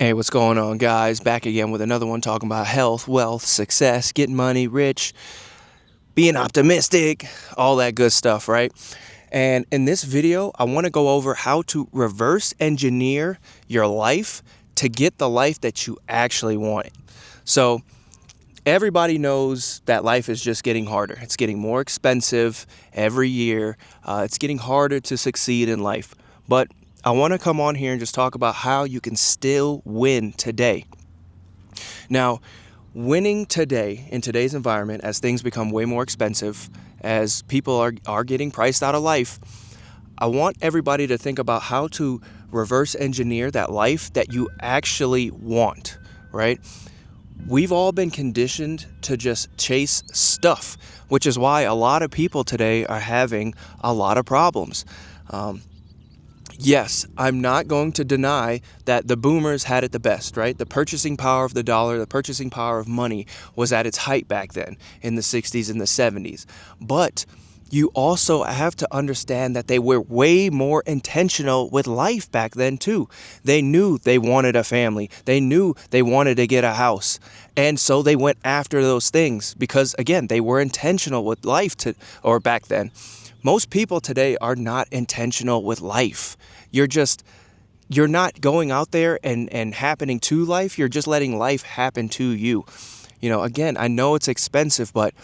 Hey, what's going on, guys? Back again with another one talking about health, wealth, success, getting money, rich, being optimistic, all that good stuff, right? And in this video, I want to go over how to reverse engineer your life to get the life that you actually wanted. So everybody knows that life is just getting harder. It's getting more expensive every year. It's getting harder to succeed in life. But I want to come on here and just talk about how you can still win today. Now, winning today in today's environment, as things become way more expensive, as people are getting priced out of life, I want everybody to think about how to reverse engineer that life that you actually want, right? We've all been conditioned to just chase stuff, which is why a lot of people today are having a lot of problems. Yes, I'm not going to deny that the boomers had it the best, right? The purchasing power of the dollar, the purchasing power of money was at its height back then in the 60s and the 70s. But you also have to understand that they were way more intentional with life back then too. They knew they wanted a family. They knew they wanted to get a house. And so they went after those things because, again, they were intentional with life back then. Most people today are not intentional with life. You're not going out there and happening to life. You're just letting life happen to you. Again, I know it's expensive, but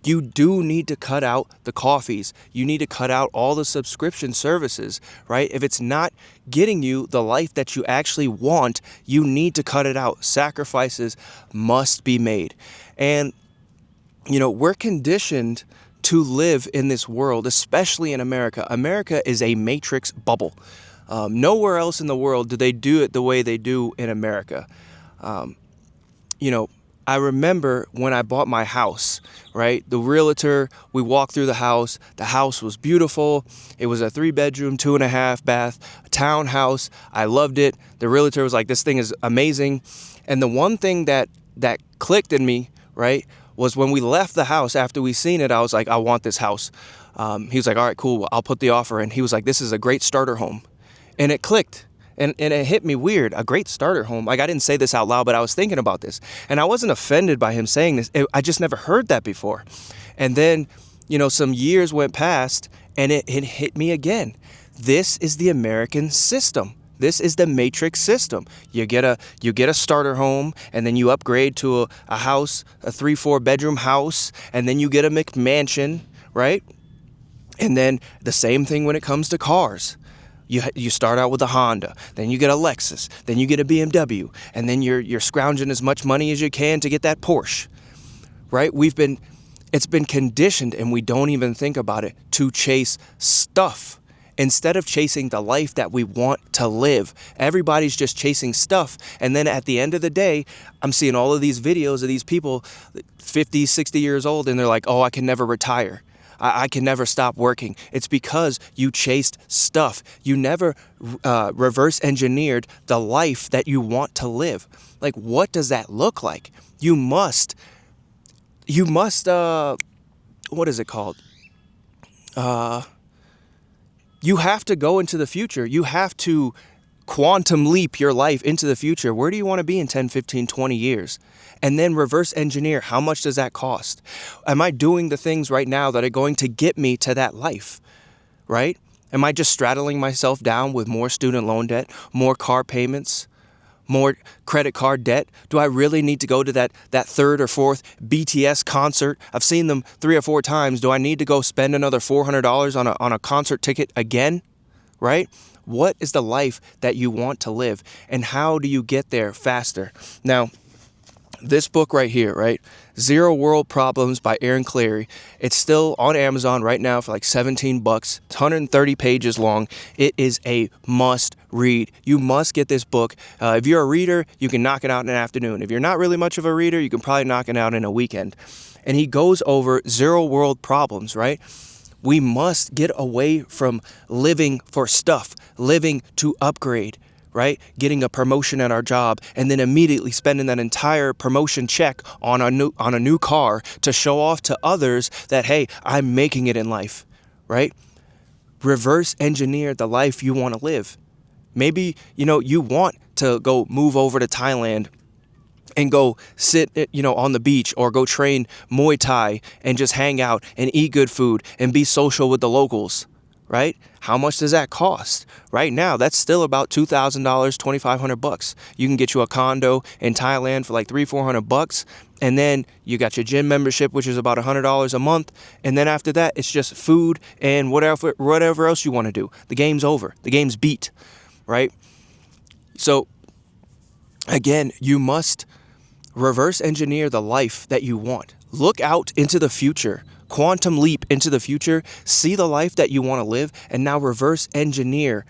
you do need to cut out the coffees. You need to cut out all the subscription services, right? If it's not getting you the life that you actually want, you need to cut it out. Sacrifices must be made. And, we're conditioned to live in this world, especially in America. America is a matrix bubble. Nowhere else in the world do they do it the way they do in America. I remember when I bought my house, right? The realtor, we walked through the house. The house was beautiful. It was a 3-bedroom, 2.5 bath, townhouse. I loved it. The realtor was like, this thing is amazing. And the one thing that clicked in me, right, was when we left the house after we seen it, I was like, I want this house. He was like, all right, cool, I'll put the offer in. He was like, this is a great starter home. And it clicked. And it hit me weird, a great starter home. Like, I didn't say this out loud, but I was thinking about this. And I wasn't offended by him saying this. I just never heard that before. And then, some years went past and it hit me again. This is the American system. This is the matrix system. You get a starter home, and then you upgrade to a house, a 3-4 bedroom house, and then you get a McMansion, right? And then the same thing when it comes to cars. You start out with a Honda, then you get a Lexus, then you get a BMW, and then you're scrounging as much money as you can to get that Porsche, right? It's been conditioned, and we don't even think about it, to chase stuff instead of chasing the life that we want to live. Everybody's just chasing stuff. And then at the end of the day, I'm seeing all of these videos of these people 50, 60 years old, and they're like, oh, I can never retire. I can never stop working. It's because you chased stuff. You never reverse engineered the life that you want to live. Like, what does that look like? You must, what is it called? You have to go into the future. You have to quantum leap your life into the future. Where do you want to be in 10, 15, 20 years? And then reverse engineer. How much does that cost? Am I doing the things right now that are going to get me to that life, right? Am I just straddling myself down with more student loan debt, more car payments, more credit card debt? Do I really need to go to that third or fourth BTS concert? I've seen them 3 or 4 times. Do I need to go spend another $400 on a concert ticket again, right? What is the life that you want to live, and how do you get there faster? Now, this book right here, right? Zero World Problems by Aaron Cleary. It's still on Amazon right now for like $17. It's 130 pages long. It is a must read. You must get this book. If you're a reader, you can knock it out in an afternoon. If you're not really much of a reader, you can probably knock it out in a weekend. And he goes over zero world problems, right? We must get away from living for stuff, living to upgrade, right? Getting a promotion at our job and then immediately spending that entire promotion check on a new car to show off to others that, hey, I'm making it in life, right? Reverse engineer the life you want to live. Maybe, you want to go move over to Thailand and go sit, on the beach, or go train Muay Thai and just hang out and eat good food and be social with the locals, right? How much does that cost? Right now, that's still about $2,000, $2,500. You can get you a condo in Thailand for like $300-400, and then you got your gym membership, which is about $100 a month, and then after that, it's just food and whatever else you want to do. The game's over. The game's beat, right? So, again, you must reverse engineer the life that you want. Look out into the future. Quantum leap into the future. See the life that you want to live, and now reverse engineer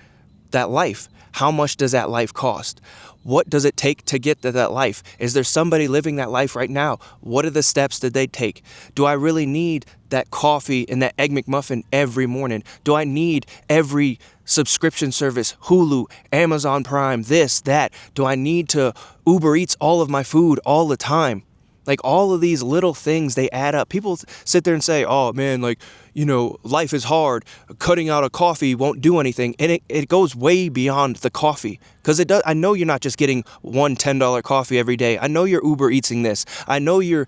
that life. How much does that life cost? What does it take to get to that life? Is there somebody living that life right now? What are the steps that they take? Do I really need that coffee and that Egg McMuffin every morning? Do I need every subscription service, Hulu, Amazon Prime, this, that? Do I need to Uber Eats all of my food all the time? Like, all of these little things, they add up. People sit there and say, oh man, life is hard. Cutting out a coffee won't do anything. And it goes way beyond the coffee. Because it does. I know you're not just getting one $10 coffee every day. I know you're Uber Eatsing this. I know you're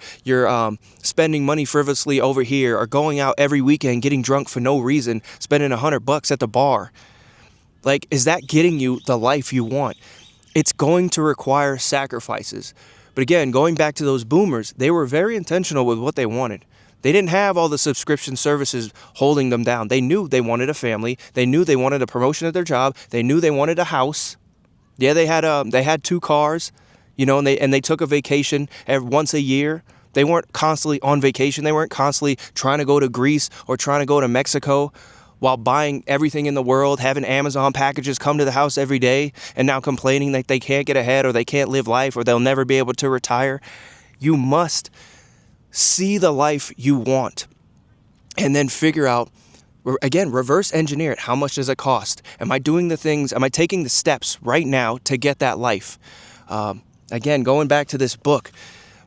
spending money frivolously over here, or going out every weekend, getting drunk for no reason, spending $100 at the bar. Like, is that getting you the life you want? It's going to require sacrifices. But again, going back to those boomers, they were very intentional with what they wanted. They didn't have all the subscription services holding them down. They knew they wanted a family. They knew they wanted a promotion at their job. They knew they wanted a house. Yeah, they had 2 cars, and they took a vacation once a year. They weren't constantly on vacation. They weren't constantly trying to go to Greece or trying to go to Mexico while buying everything in the world, having Amazon packages come to the house every day, and now complaining that they can't get ahead, or they can't live life, or they'll never be able to retire. You must see the life you want, and then figure out, again, reverse engineer it. How much does it cost? Am I taking the steps right now to get that life? Again, going back to this book,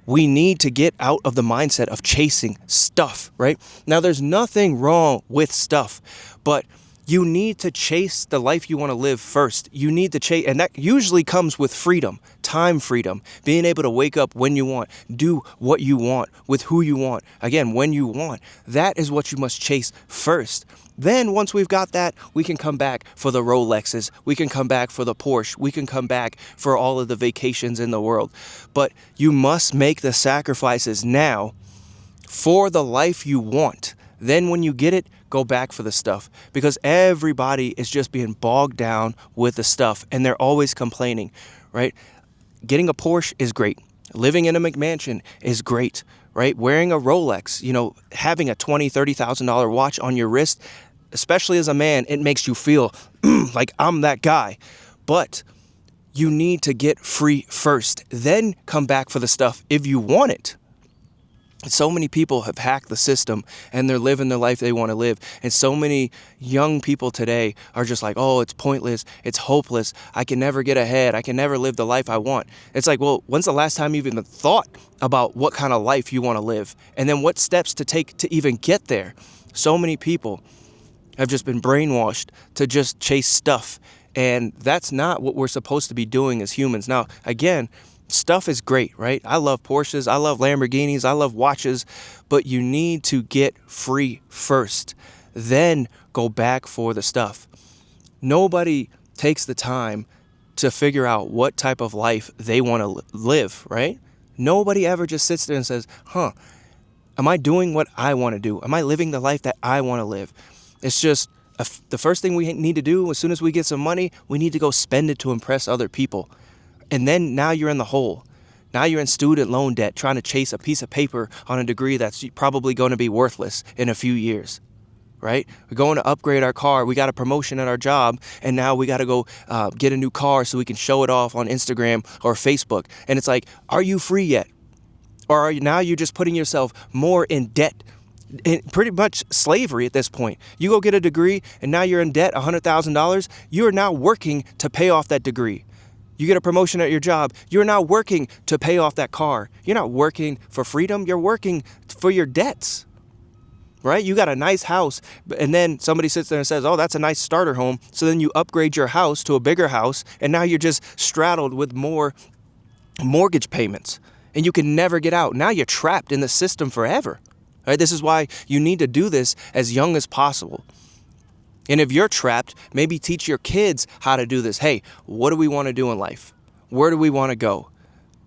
we need to get out of the mindset of chasing stuff, right? Now, there's nothing wrong with stuff, but you need to chase the life you want to live first. You need to chase, and that usually comes with freedom, time freedom, being able to wake up when you want, do what you want, with who you want, again, when you want. That is what you must chase first. Then once we've got that, we can come back for the Rolexes. We can come back for the Porsche. We can come back for all of the vacations in the world. But you must make the sacrifices now for the life you want. Then when you get it, go back for the stuff. Because everybody is just being bogged down with the stuff, and they're always complaining, right? Getting a Porsche is great. Living in a McMansion is great, right? Wearing a Rolex, having a $20,000, $30,000 watch on your wrist, especially as a man, it makes you feel like I'm that guy. But you need to get free first, then come back for the stuff if you want it. So many people have hacked the system, and they're living the life they want to live. And so many young people today are just like, oh, it's pointless. It's hopeless. I can never get ahead. I can never live the life I want. It's like, well, when's the last time you even thought about what kind of life you want to live? And then what steps to take to even get there? So many people have just been brainwashed to just chase stuff. And that's not what we're supposed to be doing as humans. Now, again, stuff is great, right? I love Porsches, I love Lamborghinis, I love watches, but you need to get free first, then go back for the stuff. Nobody takes the time to figure out what type of life they want to live, right? Nobody ever just sits there and says, am I doing what I want to do? Am I living the life that I want to live? It's just the first thing we need to do as soon as we get some money, we need to go spend it to impress other people. And then now you're in the hole. Now you're in student loan debt trying to chase a piece of paper on a degree that's probably going to be worthless in a few years, right? We're going to upgrade our car. We got a promotion at our job, and now we got to go get a new car so we can show it off on Instagram or Facebook. And it's like, are you free yet? Or are you now you're just putting yourself more in debt? Pretty much slavery at this point. You go get a degree, and now you're in debt $100,000. You are now working to pay off that degree. You get a promotion at your job. You're now working to pay off that car. You're not working for freedom. You're working for your debts. right? You got a nice house, and then somebody sits there and says, oh, that's a nice starter home. So then you upgrade your house to a bigger house, and now you're just straddled with more mortgage payments, and you can never get out. Now you're trapped in the system forever, right? This is why you need to do this as young as possible. And if you're trapped, maybe teach your kids how to do this. Hey, what do we want to do in life? Where do we want to go?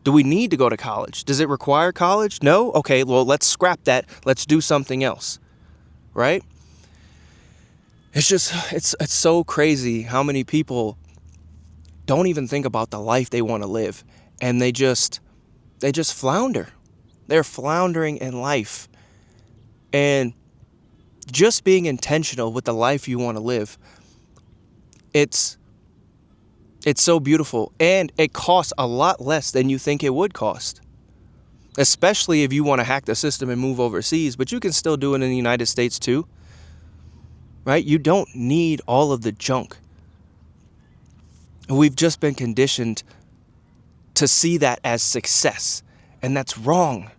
Do we need to go to college? Does it require college? No? Okay, well, let's scrap that. Let's do something else, right? It's so crazy how many people don't even think about the life they want to live, and they just flounder. They're floundering in life. And just being intentional with the life you want to live, it's so beautiful, and it costs a lot less than you think it would cost. Especially if you want to hack the system and move overseas, but you can still do it in the United States too. Right? You don't need all of the junk. We've just been conditioned to see that as success, and that's wrong.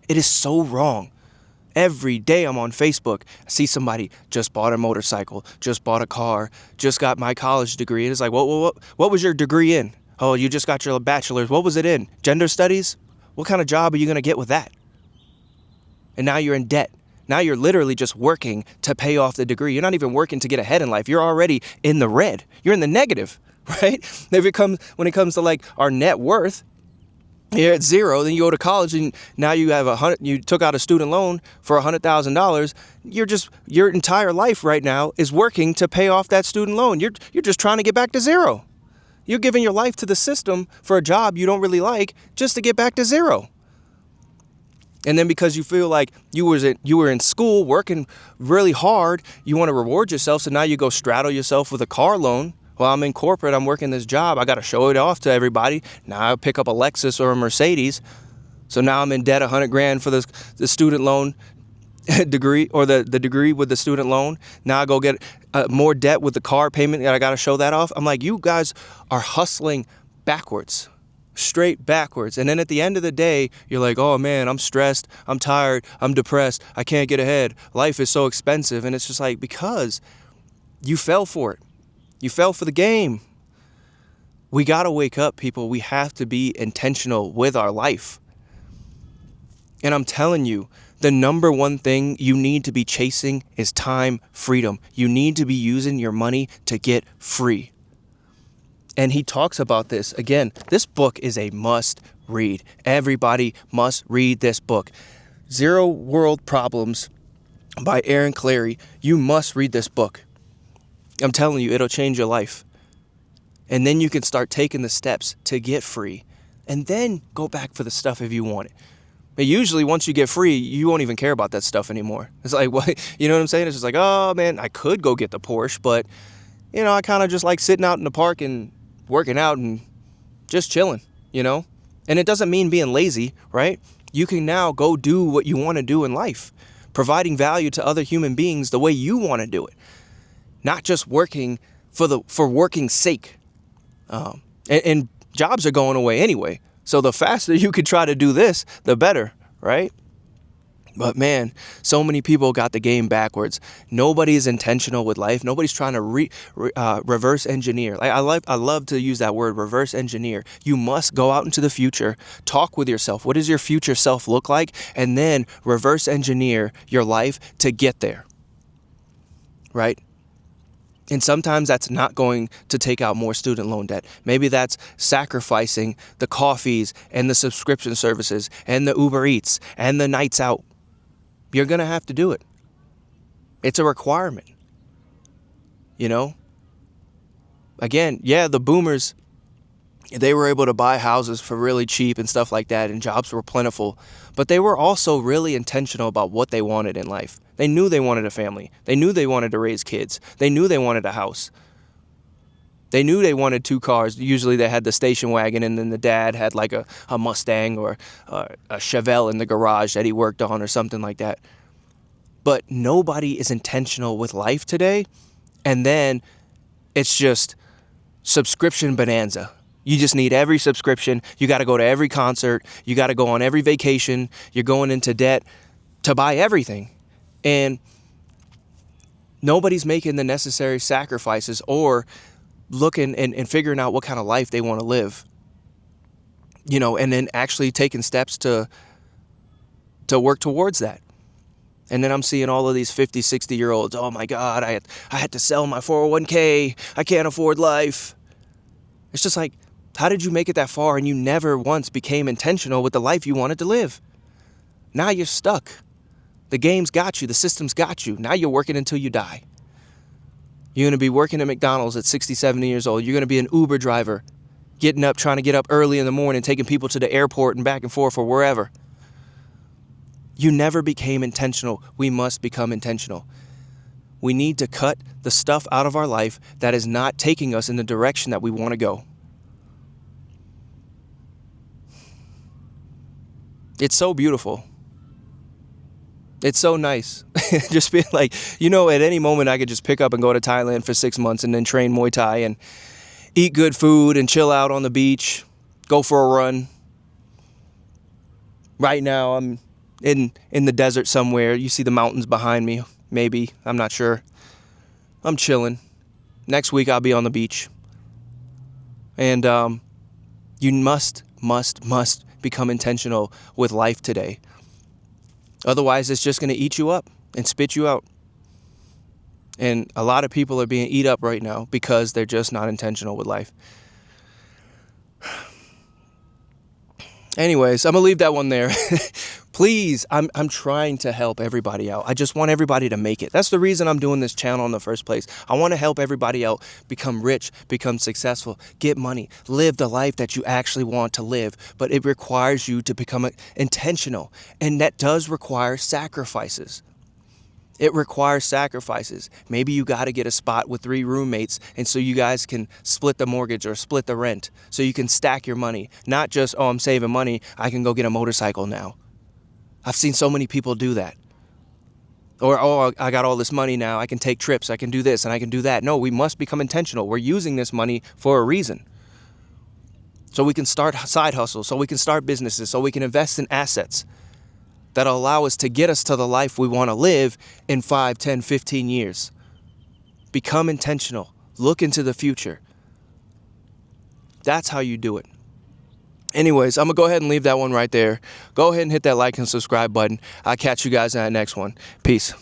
It is so wrong. Every day I'm on Facebook, I see somebody just bought a motorcycle, just bought a car, just got my college degree. And it's like, what was your degree in? Oh, you just got your bachelor's. What was it in? Gender studies? What kind of job are you going to get with that? And now you're in debt. Now you're literally just working to pay off the degree. You're not even working to get ahead in life. You're already in the red. You're in the negative, right? When it comes to like our net worth, you're at zero. Then you go to college and now you have you took out a student loan for $100,000. Your entire life right now is working to pay off that student loan. You're just trying to get back to zero. You're giving your life to the system for a job you don't really like just to get back to zero. And then because you feel like you were in school working really hard, you want to reward yourself. So now you go straddle yourself with a car loan. Well, I'm in corporate, I'm working this job, I got to show it off to everybody. Now I pick up a Lexus or a Mercedes. So now I'm in debt $100,000 for the student loan degree, or the degree with the student loan. Now I go get more debt with the car payment, and I got to show that off. I'm like, you guys are hustling backwards, straight backwards. And then at the end of the day, you're like, oh man, I'm stressed, I'm tired, I'm depressed, I can't get ahead. Life is so expensive. And it's just like, because you fell for it. You fell for the game. We got to wake up, people. We have to be intentional with our life. And I'm telling you, the number one thing you need to be chasing is time freedom. You need to be using your money to get free. And he talks about this. Again, this book is a must read. Everybody must read this book. Zero World Problems by Aaron Clarey. You must read this book. I'm telling you, it'll change your life. And then you can start taking the steps to get free. And then go back for the stuff if you want it. But usually once you get free, you won't even care about that stuff anymore. It's like, what, you know what I'm saying? It's just like, oh man, I could go get the Porsche, but I kind of just like sitting out in the park and working out and just chilling, And it doesn't mean being lazy, right? You can now go do what you want to do in life, providing value to other human beings the way you want to do it. Not just working for working's sake. And jobs are going away anyway. So the faster you could try to do this, the better, right? But man, so many people got the game backwards. Nobody's intentional with life. Nobody's trying to reverse engineer. I love to use that word, reverse engineer. You must go out into the future, talk with yourself. What does your future self look like? And then reverse engineer your life to get there, right? And sometimes that's not going to take out more student loan debt. Maybe that's sacrificing the coffees and the subscription services and the Uber Eats and the nights out. You're going to have to do it. It's a requirement. Again, yeah, the boomers, they were able to buy houses for really cheap and stuff like that, and jobs were plentiful. But they were also really intentional about what they wanted in life. They knew they wanted a family. They knew they wanted to raise kids. They knew they wanted a house. They knew they wanted 2 cars. Usually they had the station wagon, and then the dad had like a Mustang or a Chevelle in the garage that he worked on or something like that. But nobody is intentional with life today. And then it's just subscription bonanza. You just need every subscription. You got to go to every concert. You got to go on every vacation. You're going into debt to buy everything. And nobody's making the necessary sacrifices or looking and figuring out what kind of life they want to live, and then actually taking steps to work towards that. And then I'm seeing all of these 50, 60-year-olds. Oh my God, I had to sell my 401k. I can't afford life. It's just like, how did you make it that far and you never once became intentional with the life you wanted to live? Now you're stuck. The game's got you. The system's got you. Now you're working until you die. You're going to be working at McDonald's at 60, 70 years old. You're going to be an Uber driver, trying to get up early in the morning, taking people to the airport and back and forth or wherever. You never became intentional. We must become intentional. We need to cut the stuff out of our life that is not taking us in the direction that we want to go. It's so beautiful. It's so nice. Just being like, at any moment I could just pick up and go to Thailand for 6 months and then train Muay Thai and eat good food and chill out on the beach, go for a run. Right now I'm in the desert somewhere. You see the mountains behind me, maybe. I'm not sure. I'm chilling. Next week I'll be on the beach. And you must become intentional with life today. Otherwise, it's just going to eat you up and spit you out. And a lot of people are being eat up right now because they're just not intentional with life. Anyways, I'm going to leave that one there. Please, I'm trying to help everybody out. I just want everybody to make it. That's the reason I'm doing this channel in the first place. I want to help everybody out become rich, become successful, get money, live the life that you actually want to live. But it requires you to become intentional. And that does require sacrifices. It requires sacrifices. Maybe you got to get a spot with 3 roommates and so you guys can split the mortgage or split the rent so you can stack your money. Not just, oh, I'm saving money, I can go get a motorcycle now. I've seen so many people do that. Or, oh, I got all this money now, I can take trips, I can do this and I can do that. No, we must become intentional. We're using this money for a reason. So we can start side hustles, so we can start businesses, so we can invest in assets that'll allow us to get us to the life we want to live in 5, 10, 15 years. Become intentional. Look into the future. That's how you do it. Anyways, I'm going to go ahead and leave that one right there. Go ahead and hit that like and subscribe button. I'll catch you guys in that next one. Peace.